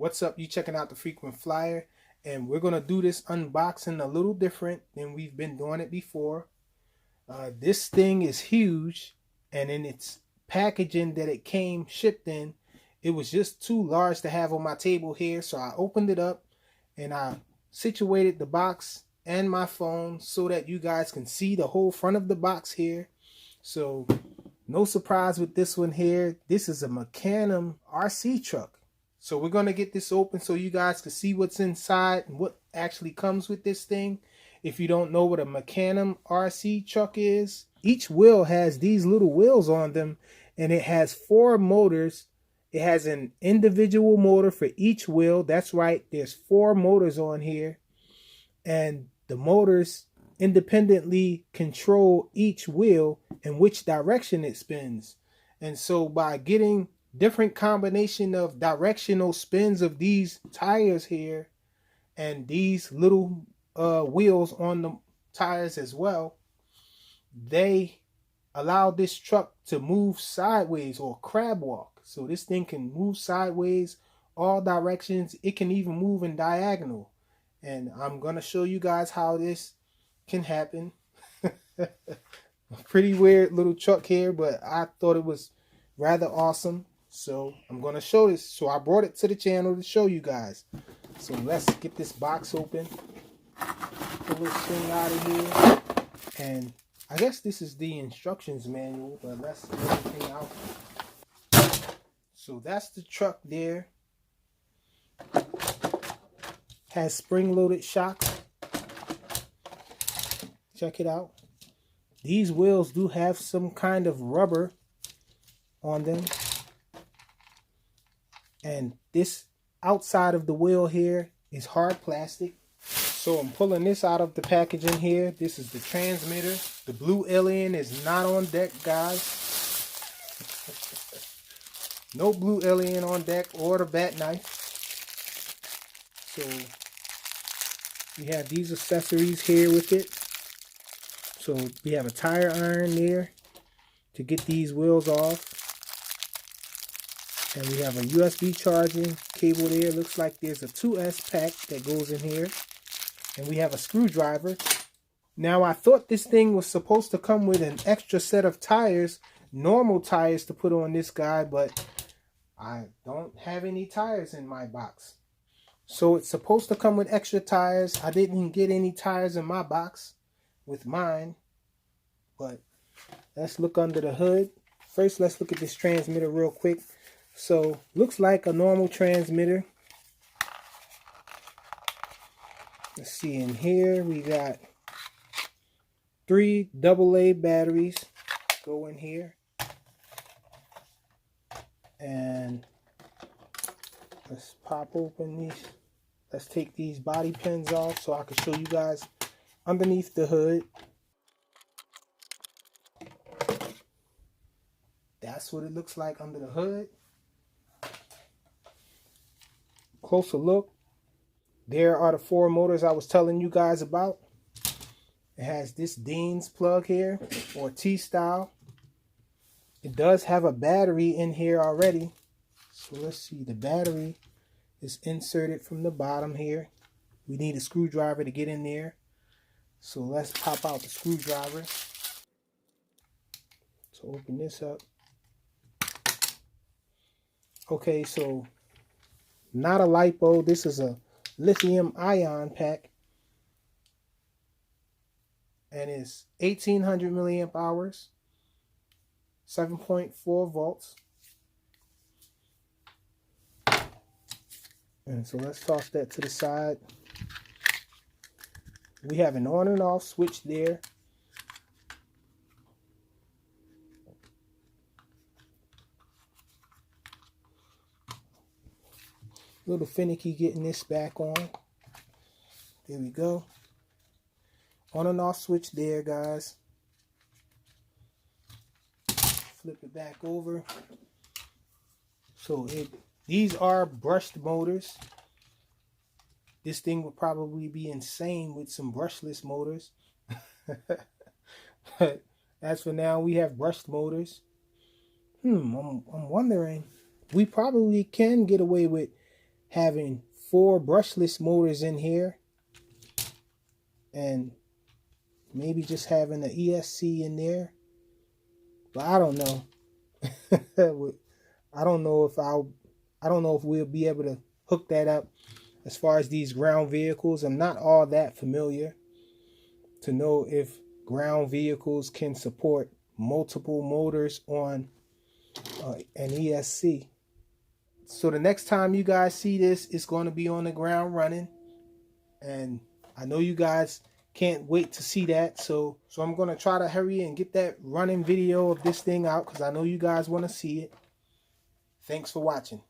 What's up? You checking out the Frequent Flyer, and we're gonna do this unboxing a little different than we've been doing it before. This thing is huge, and in its packaging that it came shipped in, it was just too large to have on my table here. So I opened it up and I situated the box and my phone so that you guys can see the whole front of the box here. So no surprise with this one here. This is a Mecanum RC truck. So we're going to get this open so you guys can see what's inside and what actually comes with this thing. If you don't know what a Mecanum RC truck is, each wheel has these little wheels on them, and it has 4 motors. It has an individual motor for each wheel. That's right, there's 4 motors on here, and the motors independently control each wheel and which direction it spins. And so by getting different combination of directional spins of these tires here and these little wheels on the tires as well, they allow this truck to move sideways or crab walk. So this thing can move sideways, all directions. It can even move in diagonal. And I'm going to show you guys how this can happen. Pretty weird little truck here, but I thought it was rather awesome. So I'm going to show this. So I brought it to the channel to show you guys. So let's get this box open. Pull this thing out of here. And I guess this is the instructions manual, but let's get everything out. So that's the truck there. Has spring-loaded shocks. Check it out. These wheels do have some kind of rubber on them. And this outside of the wheel here is hard plastic. So I'm pulling this out of the packaging here. This is the transmitter. The blue alien is not on deck, guys. No blue alien on deck or the bat knife. So we have these accessories here with it. So we have a tire iron there to get these wheels off. And we have a USB charging cable there. Looks like there's a 2S pack that goes in here. And we have a screwdriver. Now I thought this thing was supposed to come with an extra set of tires, normal tires to put on this guy, but I don't have any tires in my box. So it's supposed to come with extra tires. I didn't get any tires in my box with mine. But let's look under the hood. First, let's look at this transmitter real quick. So looks like a normal transmitter. Let's see, in here we got 3 AA batteries go in here. And let's pop open these. Let's take these body pins off so I can show you guys underneath the hood. That's what it looks like under the hood. Closer look. There are the 4 motors I was telling you guys about. It has this Dean's plug here, or T-style. It does have a battery in here already. So let's see, the battery is inserted from the bottom here. We need a screwdriver to get in there. So let's pop out the screwdriver. So open this up. Okay, so not a LiPo. This is a lithium ion pack. And it's 1800 milliamp hours. 7.4 volts. And so let's toss that to the side. We have an on and off switch there. A little finicky getting this back on. There we go. On and off switch there, guys. Flip it back over. So these are brushed motors. This thing would probably be insane with some brushless motors. But as for now, we have brushed motors. I'm wondering, we probably can get away with having 4 brushless motors in here, and maybe just having an ESC in there. But I don't know. I don't know if we'll be able to hook that up. As far as these ground vehicles, I'm not all that familiar to know if ground vehicles can support multiple motors on an ESC. So the next time you guys see this, it's going to be on the ground running, and I know you guys can't wait to see that. So I'm going to try to hurry and get that running video of this thing out, because I know you guys want to see it. Thanks for watching.